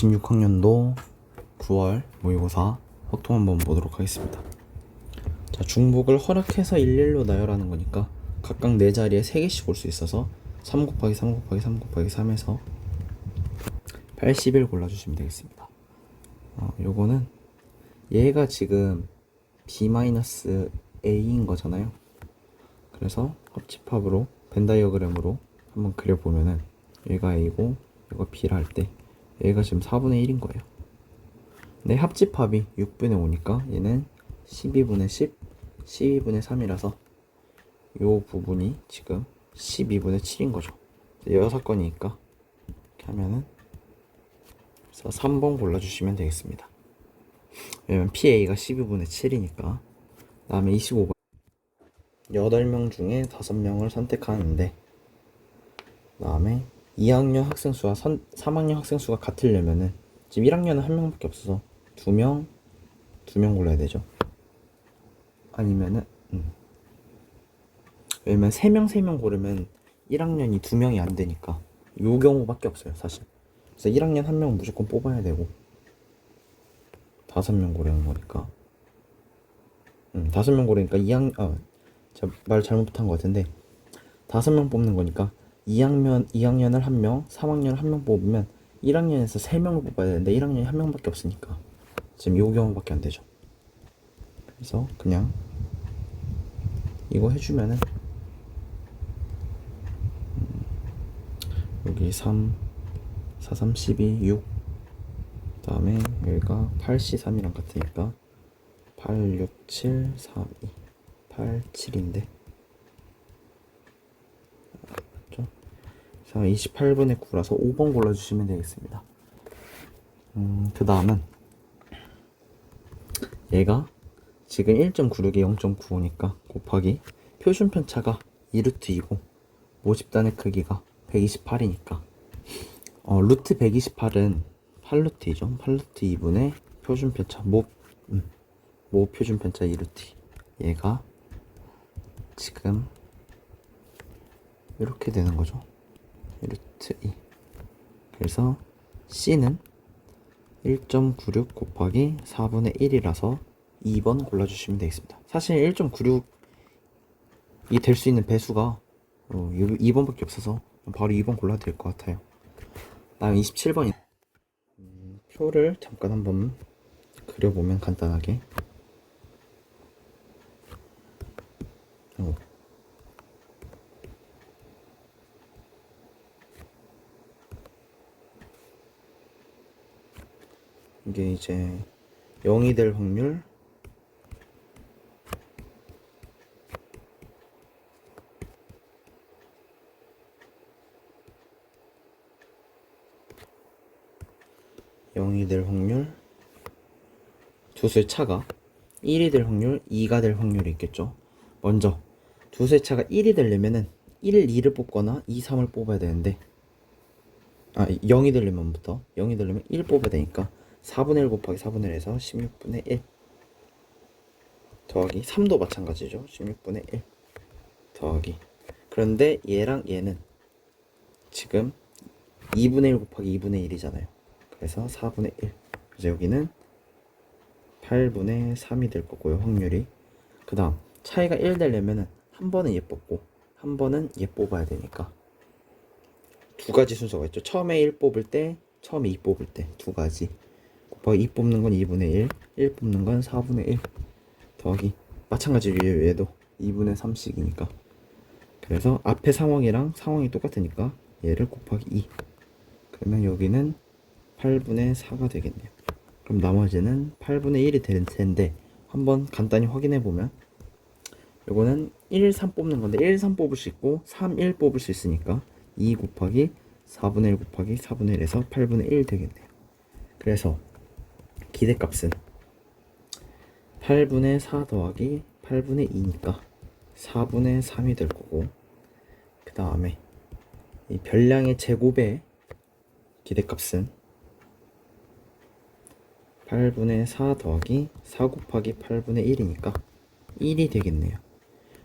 26학년도 9월 모의고사 확통 한번 보도록 하겠습니다. 자, 중복을 허락해서 일일로 나열하는 거니까 각각 네 자리에 3개씩 올 수 있어서 3 곱하기 3 곱하기 3 곱하기 3에서 80을 골라주시면 되겠습니다. 요거는 얘가 지금 b-a인 거잖아요. 그래서 합집합으로 벤 다이어그램으로 한번 그려보면은 얘가 a고 얘가 b라 할 때 얘가 지금 4분의 1인 거예요. 근데 합집합이 6분의 5니까 얘는 12분의 10, 12분의 3이라서 요 부분이 지금 12분의 7인 거죠. 6건이니까 이렇게 하면은 그래서 3번 골라주시면 되겠습니다. 왜냐면 PA가 12분의 7이니까. 그 다음에 25번 8명 중에 5명을 선택하는데, 그 다음에 2학년 학생 수와 3학년 학생 수가 같으려면은 지금 1학년은 한 명밖에 없어서 2명 골라야 되죠. 아니면은 왜냐면 3명 고르면 1학년이 2명이 안 되니까 요 경우밖에 없어요, 사실. 그래서 1학년 한 명은 무조건 뽑아야 되고 5명 고르는 거니까 5명 고르니까 제가 말 잘못한 것 같은데 5명 뽑는 거니까 2학년을 한 명, 3학년을 한 명 뽑으면 1학년에서 3명을 뽑아야 되는데 1학년이 한 명밖에 없으니까 지금 요 경우밖에 안 되죠. 그래서 그냥 이거 해주면은 여기 3, 4, 3, 12, 6, 그 다음에 여기가 8, C, 3이랑 같으니까 8, 6, 7, 3, 2, 8, 7인데 맞죠? 자, 28분의 9라서 5번 골라주시면 되겠습니다. 그 다음은 얘가 지금 1.96에 0.95니까 곱하기 표준 편차가 2루트 2고 모집단의 크기가 128이니까 루트 128은 8루트이죠. 8루트 2분의 표준 편차 모 표준 편차 2루트. 얘가 지금 이렇게 되는 거죠. 1루트 2. 그래서 C는 1.96 곱하기 4분의 1이라서 2번 골라주시면 되겠습니다. 사실 1.96이 될 수 있는 배수가 2번밖에 없어서 바로 2번 골라도 될 것 같아요. 다음 27번이 표를 잠깐 한번 그려보면 간단하게 이게 이제 0이 될 확률, 두 수의 차가 1이 될 확률, 2가 될 확률이 있겠죠. 먼저 두 수의 차가 1이 되려면은 1, 2를 뽑거나 2, 3을 뽑아야 되는데 0이 되려면 1 뽑아야 되니까 4분의 1 곱하기 4분의 1에서 16분의 1 더하기 3도 마찬가지죠. 16분의 1 더하기, 그런데 얘랑 얘는 지금 2분의 1 곱하기 2분의 1이잖아요. 그래서 4분의 1. 그래서 여기는 8분의 3이 될 거고요, 확률이. 그 다음 차이가 1 되려면은 한 번은 얘 뽑고 한 번은 얘 뽑아야 되니까 두 가지 순서가 있죠. 처음에 1 뽑을 때, 처음에 2 뽑을 때 두 가지 곱하기 2 뽑는 건 2분의 1 뽑는 건 4분의 1 더하기 마찬가지로 얘도 2분의 3씩이니까 그래서 앞에 상황이랑 상황이 똑같으니까 얘를 곱하기 2. 그러면 여기는 8분의 4가 되겠네요. 그럼 나머지는 8분의 1이 될 텐데 한번 간단히 확인해 보면 요거는 1, 3 뽑는 건데 1, 3 뽑을 수 있고 3, 1 뽑을 수 있으니까 2 곱하기 4분의 1 곱하기 4분의 1에서 8분의 1 되겠네요. 그래서 기대값은 8분의 4 더하기 8분의 2니까 4분의 3이 될 거고, 그 다음에 이 별량의 제곱의 기대값은 8분의 4 더하기 4 곱하기 8분의 1이니까 1이 되겠네요.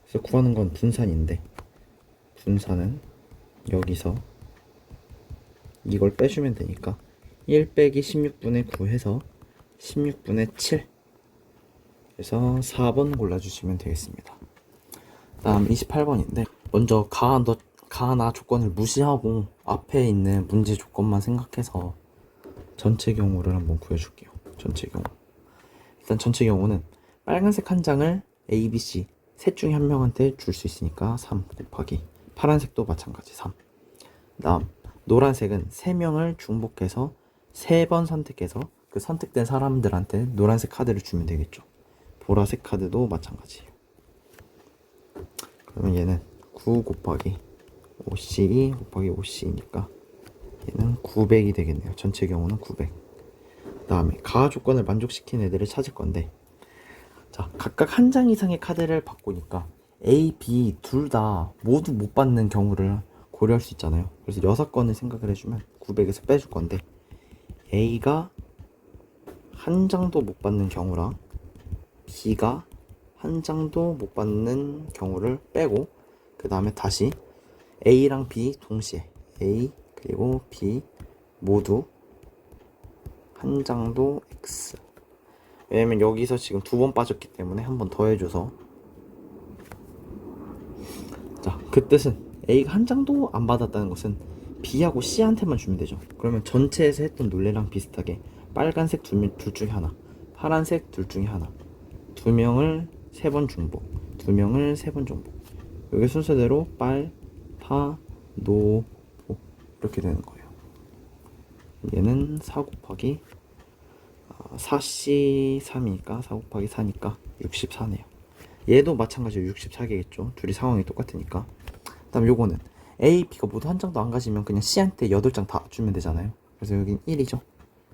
그래서 구하는 건 분산인데 분산은 여기서 이걸 빼주면 되니까 1 빼기 16분의 9 해서 16분의 7 그래서 4번 골라주시면 되겠습니다. 다음 28번인데 먼저 가나 조건을 무시하고 앞에 있는 문제 조건만 생각해서 전체 경우를 한번 구해줄게요. 전체 경우. 일단 전체 경우는 빨간색 한 장을 A, B, C 셋 중에 한 명한테 줄 수 있으니까 3 곱하기 파란색도 마찬가지 3. 다음 노란색은 3명을 중복해서 3번 선택해서 그 선택된 사람들한테 노란색 카드를 주면 되겠죠. 보라색 카드도 마찬가지예요. 그러면 얘는 9 곱하기 5C 곱하기 5C니까 얘는 900이 되겠네요. 전체 경우는 900. 그 다음에 가하 조건을 만족시킨 애들을 찾을 건데, 자, 각각 한 장 이상의 카드를 바꾸니까 A, B 둘 다 모두 못 받는 경우를 고려할 수 있잖아요. 그래서 6건을 생각을 해주면 900에서 빼줄 건데, A가 한 장도 못 받는 경우랑 B가 한 장도 못 받는 경우를 빼고, 그 다음에 다시 A랑 B 동시에 A 그리고 B 모두 한 장도 X. 왜냐면 여기서 지금 2번 빠졌기 때문에 한 번 더 해줘서, 자, 그 뜻은 A가 한 장도 안 받았다는 것은 B하고 C한테만 주면 되죠. 그러면 전체에서 했던 논리랑 비슷하게 빨간색 둘 중에 하나, 파란색 둘 중에 하나, 2명을 3번 중복, 2명을 3번 중복. 여기 순서대로 빨, 파, 노, 보 이렇게 되는 거예요. 얘는 4 곱하기 4C 3이니까 4 곱하기 4니까 64네요. 얘도 마찬가지로 64개겠죠. 둘이 상황이 똑같으니까. 그 다음 요거는 A, B가 모두 한 장도 안 가지면 그냥 C한테 8장 다 주면 되잖아요. 그래서 여긴 1이죠.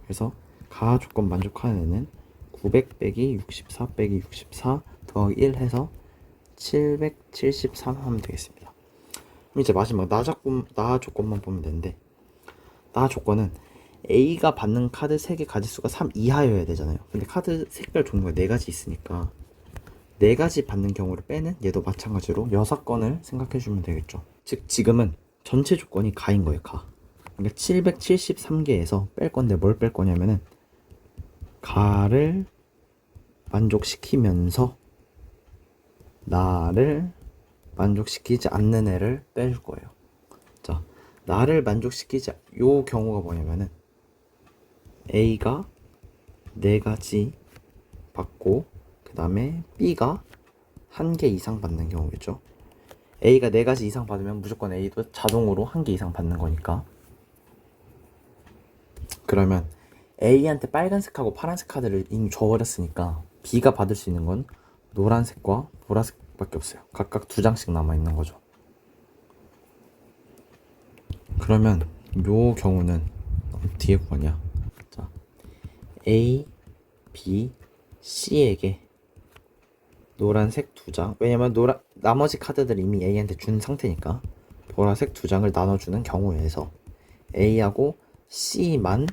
그래서 가하 조건 만족하는 애는 900 빼기 64 빼기 64 더하기 1 해서 773 하면 되겠습니다. 그럼 이제 마지막 나 조건만 보면 되는데, 나 조건은 A가 받는 카드 3개 가지수가 3 이하여야 되잖아요. 근데 카드 색깔 종류가 4가지 있으니까 4가지 받는 경우를 빼는 얘도 마찬가지로 6건을 생각해주면 되겠죠. 즉 지금은 전체 조건이 가인 거예요. 가. 그러니까 773개에서 뺄 건데 뭘 뺄 거냐면은 가를 만족시키면서 나를 만족시키지 않는 애를 뺄 거예요. 자, 나를 만족시키지 요 경우가 뭐냐면은 A가 4가지 받고 그 다음에 B가 1개 이상 받는 경우겠죠. A가 4가지 이상 받으면 무조건 A도 자동으로 1개 이상 받는 거니까. 그러면 A한테 빨간색하고 파란색 카드를 이미 줘버렸으니까 B가 받을 수 있는 건 노란색과 보라색밖에 없어요. 각각 2장씩 남아있는 거죠. 그러면 요 경우는 어떻게 구하냐. 자, A, B, C에게 노란색 2장, 왜냐면 나머지 카드들 이미 A한테 준 상태니까 보라색 2장을 나눠주는 경우에서 A하고 C만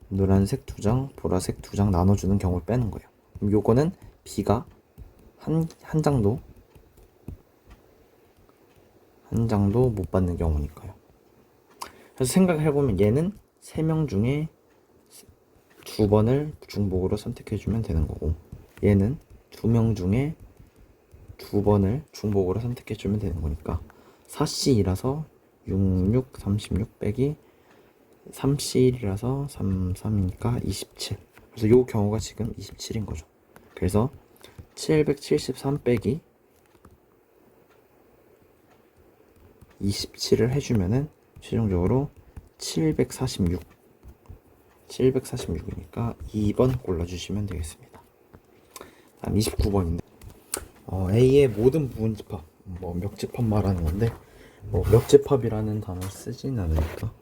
노란색 2장, 보라색 2장 나눠주는 경우를 빼는 거예요. 그럼 요거는 B가 한 장도 못 받는 경우니까요. 그래서 생각을 해보면 얘는 3명 중에 2번을 중복으로 선택해주면 되는 거고, 얘는 2명 중에 2번을 중복으로 선택해주면 되는 거니까 4C이라서 66, 36 빼기 3C1이라서 33이니까 27. 그래서 요 경우가 지금 27인 거죠. 그래서 773 빼기 27을 해주면은 최종적으로 746이니까 2번 골라주시면 되겠습니다. 다음 29번인데 A의 모든 부분 집합, 멱집합 말하는 건데 멱집합이라는 단어 쓰진 않으니까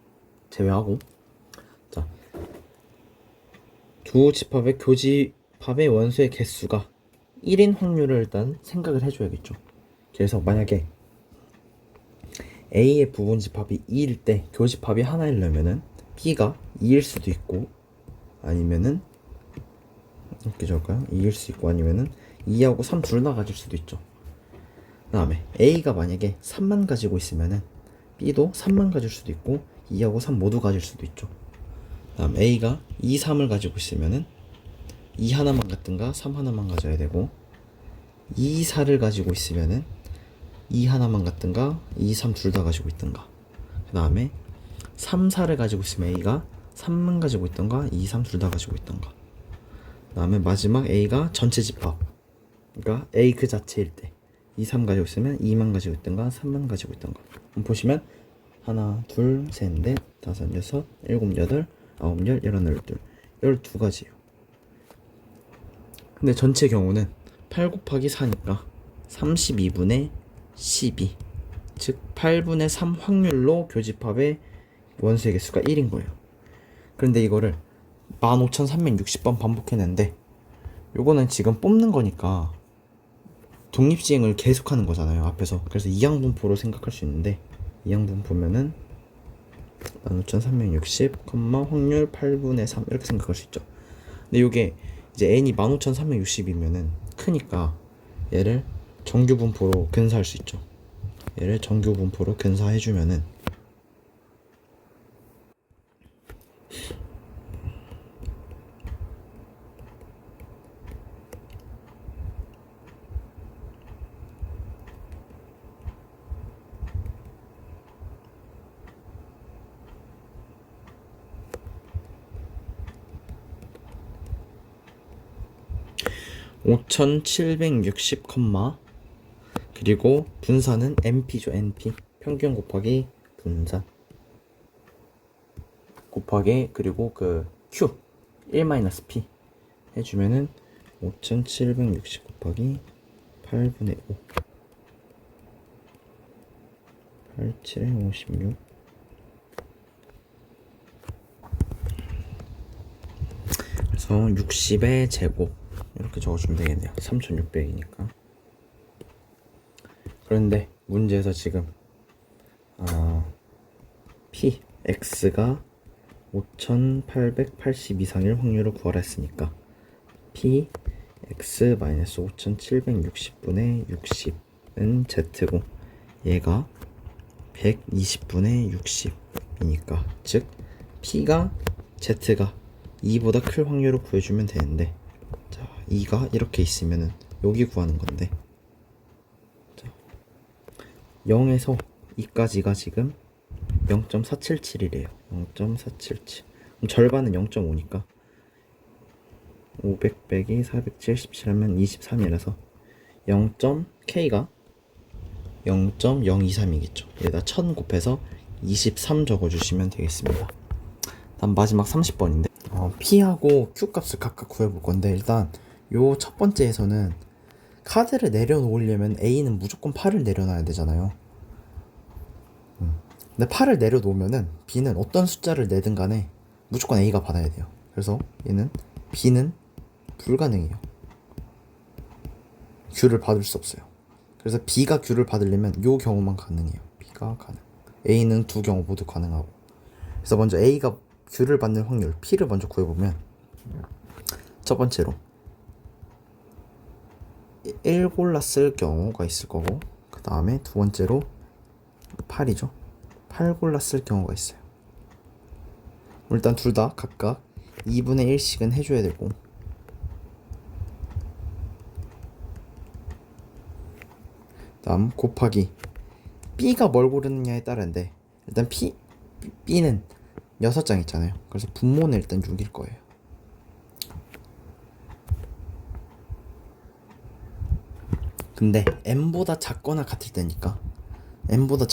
제외하고, 자, 두 집합의 교집합의 원소의 개수가 1인 확률을 일단 생각을 해줘야겠죠. 그래서 만약에 A의 부분 집합이 2일 때 교집합이 하나이려면은 B가 2일 수도 있고 아니면은 이렇게 적을까요? 2일 수 있고 아니면은 2하고 3 둘 다 가질 수도 있죠. 그 다음에 A가 만약에 3만 가지고 있으면은 B도 3만 가질 수도 있고 2하고 3 모두 가질 수도 있죠. 다음 A가 2, 3을 가지고 있으면은 2 하나만 갖든가 3 하나만 가져야 되고, 2, 4를 가지고 있으면은 2 하나만 갖든가 2, 3 둘 다 가지고 있든가. 그 다음에 3, 4를 가지고 있으면 A가 3만 가지고 있던가 2, 3 둘 다 가지고 있던가. 그 다음에 마지막 A가 전체 집합, 그러니까 A 그 자체일 때 2, 3 가지고 있으면 2만 가지고 있던가 3만 가지고 있던가. 보시면 하나, 둘, 셋, 넷, 다섯, 여섯, 일곱, 여덟, 아홉, 열, 열하나, 열둘, 12가지예요. 근데 전체 경우는 8 곱하기 4니까 32분의 12, 즉 8분의 3 확률로 교집합의 원수의 개수가 1인 거예요. 그런데 이거를 15,360번 반복했는데, 요거는 지금 뽑는 거니까 독립시행을 계속하는 거잖아요, 앞에서. 그래서 이항분포로 생각할 수 있는데, 이항분포면은 15,360, 확률 8분의 3 이렇게 생각할 수 있죠. 근데 요게 이제 n이 15,360이면은 크니까 얘를 정규분포로 근사할 수 있죠. 얘를 정규분포로 근사해주면은 5,760, 그리고 분산은 NP죠. NP 평균 곱하기 분산 곱하기 그리고 그 Q 1-P 해주면은 5,760 곱하기 8분의 5 87에 56. 그래서 60의 제곱 이렇게 적어주면 되겠네요. 3,600이니까. 그런데 문제에서 지금 P, X가 5,880 이상일 확률을 구하라 했으니까 P, X 마이너스 5,760분의 60은 Z고, 얘가 120분의 60이니까 즉 P가 Z가 2보다 클 확률을 구해주면 되는데, 자 2가 이렇게 있으면은 여기 구하는 건데, 자 0에서 2까지가 지금 0.477이래요. 0.477. 그럼 절반은 0.5니까 500 빼기 477 하면 23이라서 0.K가 0.023이겠죠. 여기다 1000 곱해서 23 적어주시면 되겠습니다. 다음 마지막 30번인데 P하고 Q 값을 각각 구해볼 건데, 일단 요 첫 번째에서는 카드를 내려놓으려면 A는 무조건 8을 내려놔야 되잖아요. 근데 8을 내려놓으면은 B는 어떤 숫자를 내든 간에 무조건 A가 받아야 돼요. 그래서 얘는 B는 불가능해요. Q를 받을 수 없어요. 그래서 B가 Q를 받으려면 요 경우만 가능해요. B가 가능. A는 두 경우 모두 가능하고. 그래서 먼저 A가 Q를 받는 확률 P를 먼저 구해보면, 첫 번째로 1 골랐을 경우가 있을 거고, 그 다음에 두 번째로 8이죠. 8 골랐을 경우가 있어요. 일단 둘 다 각각 2분의 1씩은 해줘야 되고, 다음 곱하기 B가 뭘 고르느냐에 따른데, 일단 B는 6장 있잖아요. 그래서 분모는 일단 6일 거예요. 근데 n보다 작거나 같을 때니까, n보다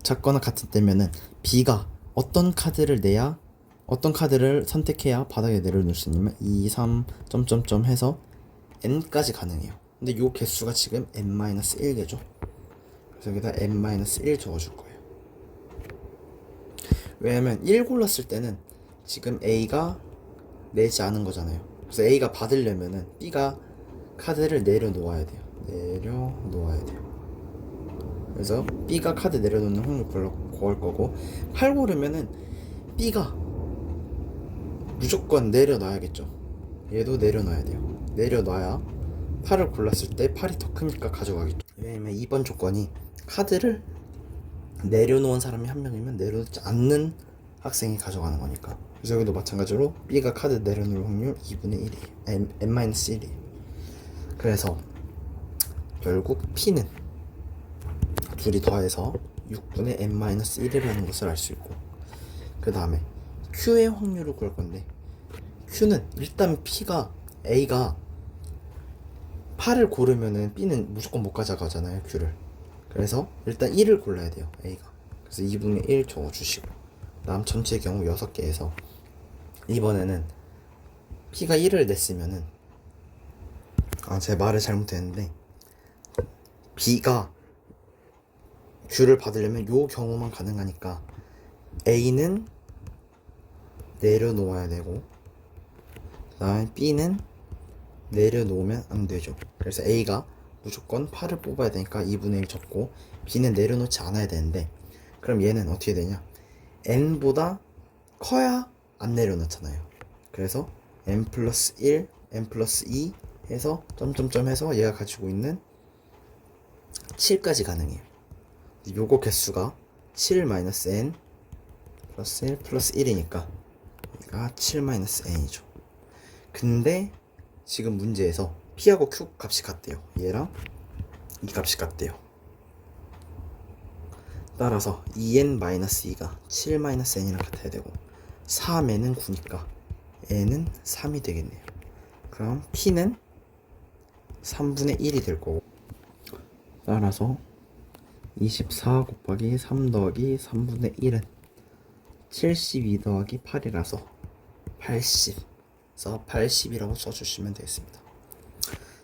작거나 같을 때면은 B가 어떤 카드를 선택해야 바닥에 내려놓을 수 있냐면 2, 3, 점점점 해서 n까지 가능해요. 근데 요 개수가 지금 n-1개죠. 그래서 여기다 n-1 적어줄 거예요. 왜냐면 1 골랐을 때는 지금 A가 내지 않은 거잖아요. 그래서 A가 받으려면은 B가 카드를 내려놓아야 돼요. 그래서 B가 카드 내려놓는 확률 구할 거고, 8 고르면은 B가 무조건 내려놔야겠죠. 얘도 내려놔야 돼요. 내려놔야 8을 골랐을 때 8이 더 크니까 가져가겠죠. 왜냐면 2번 조건이 카드를 내려놓은 사람이 한 명이면 내려놓지 않는 학생이 가져가는 거니까. 그래서 여기도 마찬가지로 B가 카드 내려놓을 확률 2분의 1이에요. n-1이에요. 그래서 결국 P는 둘이 더해서 6분의 n-1이라는 것을 알 수 있고, 그 다음에 Q의 확률을 구할 건데, Q는 일단 A가 8을 고르면은 B는 무조건 못 가져가잖아요, Q를. 그래서 일단 1을 골라야 돼요, A가. 그래서 2분의 1 적어주시고, 다음 전체 경우 6개에서 이번에는 P가 1을 냈으면은, 제 말을 잘못했는데, B가 Q를 받으려면 요 경우만 가능하니까 A는 내려놓아야 되고, 그 다음에 B는 내려놓으면 안 되죠. 그래서 A가 무조건 8을 뽑아야 되니까 2분의 1 적고, B는 내려놓지 않아야 되는데, 그럼 얘는 어떻게 되냐, n보다 커야 안 내려놓잖아요. 그래서 n 플러스 1, n 플러스 2 해서 점점점 해서 얘가 가지고 있는 7까지 가능해요. 요거 개수가 7 마이너스 n 플러스 1 플러스 1이니까 얘가 7 마이너스 n이죠. 근데 지금 문제에서 P하고 Q 값이 같대요. 얘랑 이 값이 같대요. 따라서 2n-2가 7-n이랑 같아야 되고, 3n은 9니까 n은 3이 되겠네요. 그럼 P는 3분의 1이 될 거고, 따라서 24 곱하기 3 더하기 3분의 1은 72 더하기 8이라서 80. 그래서 80이라고 써주시면 되겠습니다.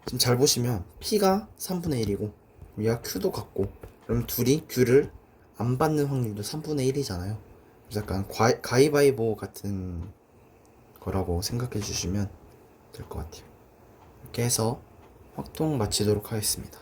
지금 잘 보시면 P가 3분의 1이고 얘가 Q도 같고, 그럼 둘이 Q를 안 받는 확률도 3분의 1이잖아요. 그래서 약간 가위바위보 같은 거라고 생각해 주시면 될 것 같아요. 이렇게 해서 확통 마치도록 하겠습니다.